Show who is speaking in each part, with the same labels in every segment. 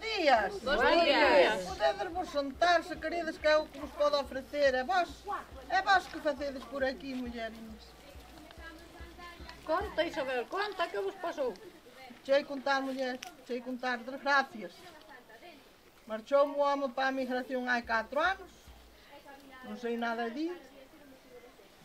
Speaker 1: días.
Speaker 2: Bos días.
Speaker 1: Podedes vos sentar, se queredes, que é o que vos pode ofrecer. É vos que facedes por aquí, mullerinas.
Speaker 2: Conta, Isabel, conta, que vos pasou?
Speaker 1: Chei contar, muller, chei contar desgracias. Marchou o home para a migración hai 4 anos. Non sei nada disso.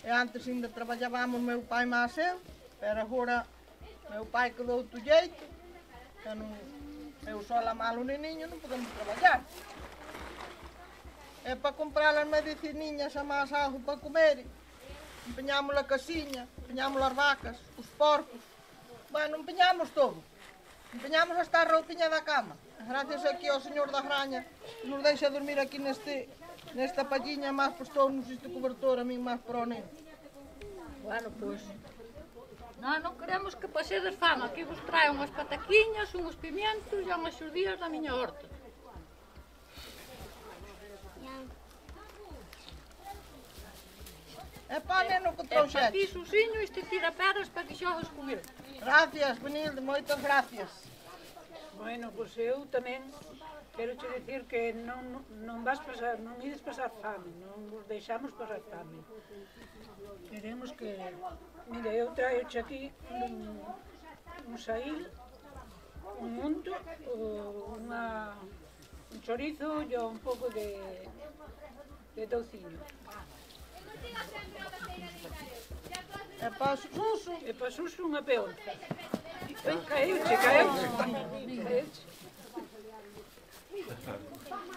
Speaker 1: E antes ainda traballábamos meu pai máis eu, pero agora meu pai quedou do jeito, que non, eu sola malo neniño non podemos traballar. E para comprar as mediciniñas a máis algo para comer, empeñamos a casiña, empeñamos as vacas, os porcos, bueno, empeñamos todo. Empeñamos hasta a roupiña da cama. Gracias aquí ao señor da graña, que nos deixa dormir aquí nesta palliña, máis postou-nos este cobertor a min máis para o neno.
Speaker 2: Bueno, pois, non queremos que pasedes fama. Aquí vos trae unhas pataquiñas, uns pimientos e unhas xurdías da miña horta.
Speaker 1: É para neno que
Speaker 2: E para ti,
Speaker 1: trouxetes.
Speaker 2: Susiño, este tira pedras para que xogues con ele.
Speaker 1: Gracias, Benilde, moitas gracias.
Speaker 3: Bueno, pois eu tamén quero che dicir que non ides pasar fame, non vos deixamos pasar fame. Queremos que... Mira, eu traioche aquí un saíl, un munto, un chorizo e un pouco de touciño.
Speaker 1: É para o Suso.
Speaker 3: E para Suso unha peonza. Caeuche.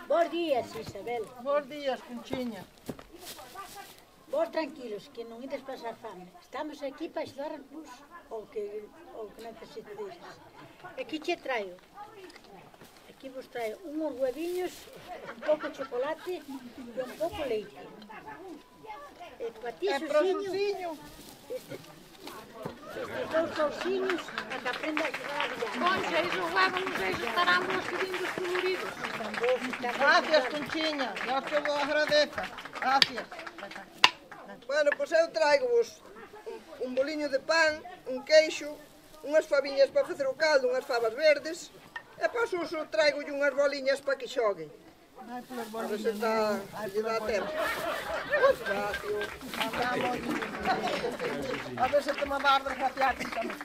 Speaker 4: Bos días, Isabel.
Speaker 1: Bos días, Conchiña.
Speaker 4: Vos tranquilos, que non ides pasar fame. Estamos aquí para axudarvos o que necesitedes. Aquí che traio. Aquí vos traio unhos hueviños, un pouco de chocolate e un pouco de leite. E para ti,
Speaker 1: É para o
Speaker 4: Susiño,
Speaker 1: Susiño.
Speaker 4: estes dous cousiños a que aprenda a xogar a billar.
Speaker 2: Concha, iso huevo non sei se estarán vos lindos coloridos.
Speaker 1: Gracias, Conchiña. Dios que vos agradeza. Gracias.
Speaker 5: Bueno, pois eu traigo-vos un boliño de pan, un queixo, unhas faviñas para facer o caldo, unhas favas verdes, e para o Suso traigo-lle unhas boliñas para que xogue.
Speaker 1: Vai polas
Speaker 5: A ver se
Speaker 1: bolinhas.
Speaker 5: lle dá tempo. Despacio.
Speaker 1: A ver se te me vas desgraciar tamén.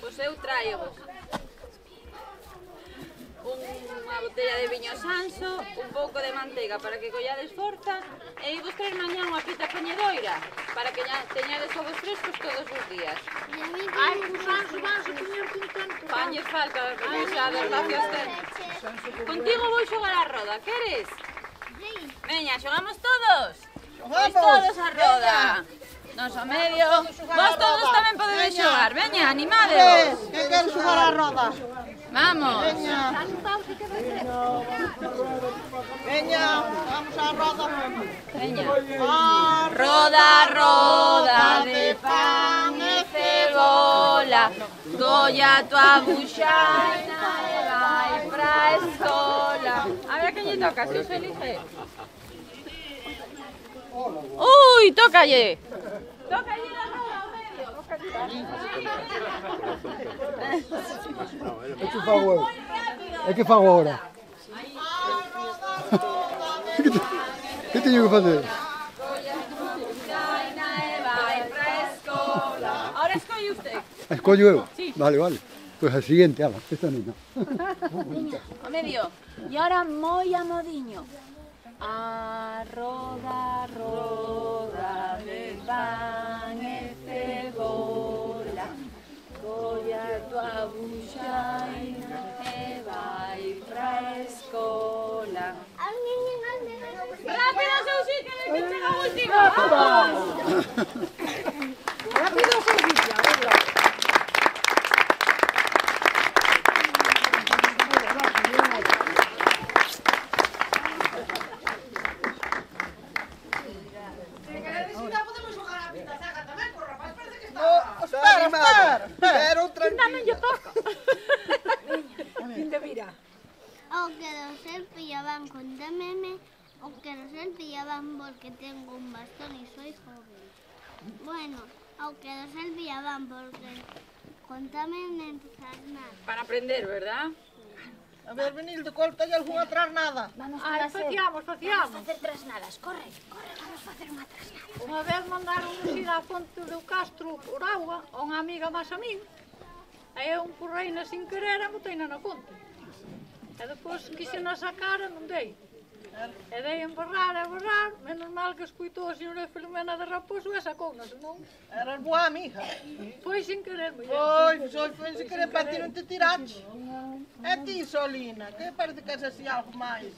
Speaker 6: Pois eu traio-vos unha botella de viño Sanso, un pouco de manteiga para que collades forza e vos traer mañá unha pita poñedoira para que teñades ovos frescos todos os días.
Speaker 2: Ai, un sanso, vanse comer con tanto.
Speaker 6: Pañes falta, que xa desgracias ten. Contigo vou xogar a roda, queres? Veña, xogamos todos? Pois todos a roda. Nos ao medio. Vos todos tamén podedes xogar. Veña, animades.
Speaker 1: Que queres xogar a roda?
Speaker 6: Vamos.
Speaker 1: Veña, vamos á roda.
Speaker 6: Veña.
Speaker 1: Ah,
Speaker 6: Roda, roda de pan e cebola, colla tua buxaina e vai pra escola. A ver a quen lle toca, si os elige. Ui, tócalle. Tócalle la roda ao medio.
Speaker 7: E que fago eu? E que fago agora? Que teño que facer?
Speaker 6: Buxaina e vai pra escola. Ahora escolle usted.
Speaker 7: Escollo eu? Vale, vale. Pois a siguiente, ala, esta nena.
Speaker 6: Ao medio. E ahora moi a modiño. A roda, roda de pan e cebola, colla tua buxaina e vai pra escola. Rápido, Susi, que chega o último.
Speaker 1: rápido, Susicia, venga. Espera,
Speaker 2: Tamén lle toca.
Speaker 3: Ainda virá.
Speaker 8: O que dos el pillaban, contámeme, o que dos el pillaban porque tengo un bastón y soy joven. Bueno, o que dos el pillaban porque contámeme empezar nada.
Speaker 6: Para aprender, ¿verdad?
Speaker 1: A ver, Benilde, corta algunha trasnada.
Speaker 2: Ai, faciamos.
Speaker 4: Facer trasnadas, corre, vamos facer unha trasnada.
Speaker 2: Unha vez mandaron-nos ir á fonte do Castro por agua a unha amiga máis a min. Aí eu empurreina sin querer e boteina na fonte. E depois quixen a sacar e non dei. E dei a embarrar, menos mal que escuitou a señora Filomena de Raposo e sacou-na, senón...
Speaker 1: Eras boa amiga.
Speaker 2: Foi sin querer, muller.
Speaker 1: Foi sin querer, para ti non te tiraches. E ti, Solina, que parece que és así algo máis...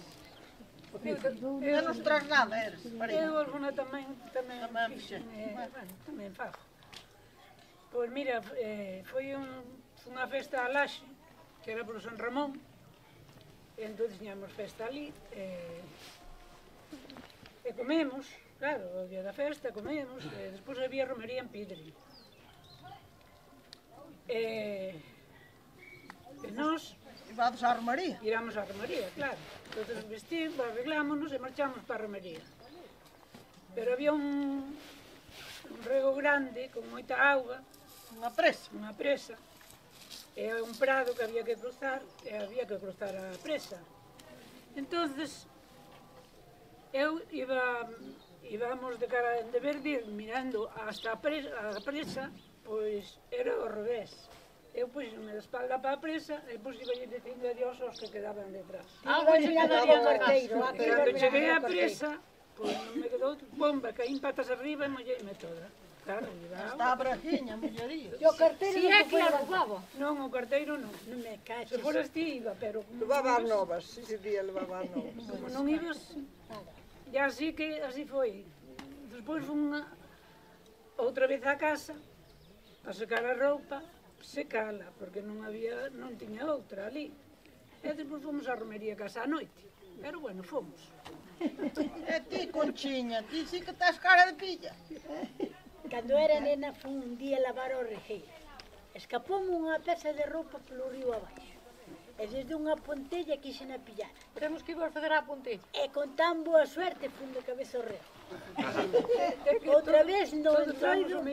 Speaker 1: Menos trasnada eres, parece.
Speaker 3: Eu alguna tamén
Speaker 1: fixen.
Speaker 3: Tamén fago. Pois mira, foi unha festa a Laxe, que era por San Ramón, e entón tiñamos festa ali, e comemos, claro, o día da festa comemos, e despois había romería en Pidri. E nós...
Speaker 1: Ibades á romería?
Speaker 3: Iramos á romería, claro. Entón vestimos, arreglámonos e marchamos para a romería. Pero había un rego grande, con moita auga.
Speaker 1: Unha presa?
Speaker 3: Unha presa. E un prado que había que cruzar, e había que cruzar a presa. Entonces, eu íbamos de cara de Verdir mirando hasta a presa, pois era ao revés. Eu puxeme de espalda para a presa e pois iba dicindo adiós aos que quedaban detrás.
Speaker 2: Algo che quedaría no carteiro.
Speaker 3: Cando cheguei á presa, pois non me quedou bomba, caín patas arriba e molleime toda. Claro,
Speaker 1: está brajiña, mullería.
Speaker 4: E o carteiro
Speaker 2: si é que a roubaba.
Speaker 3: Non, o carteiro non.
Speaker 4: Non me caches.
Speaker 3: Se foras ti iba, pero...
Speaker 5: Levaba as novas, ese día levaba as novas.
Speaker 3: Como non ibas, e así que así foi. Despois fun outra vez á casa, a secar a roupa, secala, porque non tiña outra ali. E despois fomos á romería a casa a noite. Pero bueno, fomos.
Speaker 1: E ti, Conchiña, ti sí que estás cara de pilla.
Speaker 4: Cando era nena, fui un día a lavar ao regueiro. Escapoume unha peza de roupa polo río abaixo. E desde unha pontella quixen a pillar.
Speaker 2: Temos que ir a fazer a pontella.
Speaker 4: E con tan boa suerte fun de cabeza ao rego. Outra vez no entroido...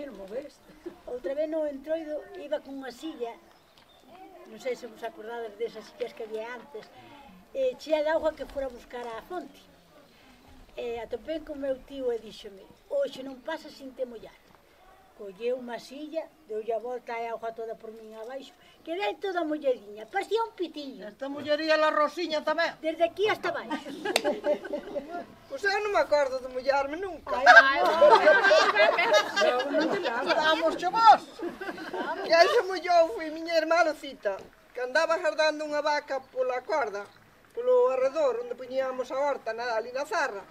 Speaker 4: Outra vez no entroido iba con unha silla, non sei se vos acordades desas sillas que había antes, chea de auga que fora buscar á fonte. E atopei con meu tío e díxome, hoxe non pasa sin te mollar. Colleu unha silla, deulle a volta e a auga toda por min abaixo, quedei toda molladinha, parecía un pitillo.
Speaker 1: Esta mullería la Rosiña tamén.
Speaker 4: Desde aquí hasta baixo.
Speaker 5: Pois eu non me acordo de mollarme nunca.
Speaker 3: Non te lavas.
Speaker 1: Vamos, chavos.
Speaker 5: Que aí se mollou foi miña irmá Lucita, que andaba jardando unha vaca pola corda, polo arredor, onde poñíamos a horta ali na zarra.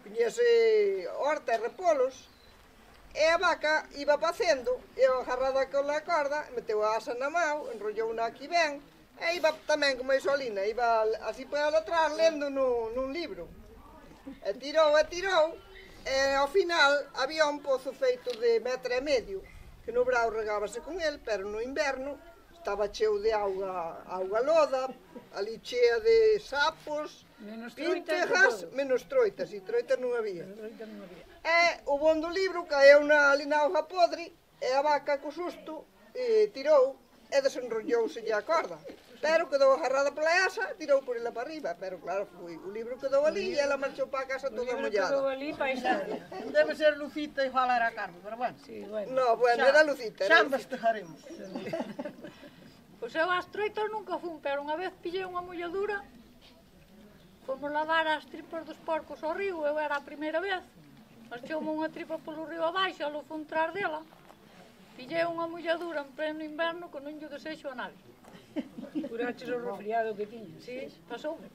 Speaker 5: Poñíase horta e repolos, e a vaca iba facendo, e agarrada con a corda, meteu a asa na mão, enrollou-na aquí ben, e iba tamén como a Solina, iba así para atrás lendo nun libro. E tirou, e ao final había un pozo feito de 1,5 metros, que no brao regábase con el, pero no inverno estaba cheo de auga loda, ali chea de sapos, pintejas, menos troitas, e troitas non había. E o bon do libro caeu ali na auga podre, e a vaca co susto tirou e desenrollouse a corda. Pero quedou agarrada pola asa, tirou por ela para arriba, pero claro, o libro quedou ali e ela marchou para a casa toda mollada.
Speaker 3: Quedou ali para a historia.
Speaker 1: Debe ser Lucita igual era Carmen, pero bueno.
Speaker 3: Sí, bueno.
Speaker 5: No, bueno, era Lucita.
Speaker 1: Xa festejaremos.
Speaker 2: Pois eu ás troitas nunca fun, pero unha vez pillei unha molladura, fomos lavar as tripas dos porcos ao río, eu era a primeira vez. Marchoume unha tripa polo río abaixo, alo fun tras dela. Pillei unha molladura en pleno inverno que non lle desexo a nadie.
Speaker 3: Curaches o resfriado que tiñas.
Speaker 2: Sí, pasoume.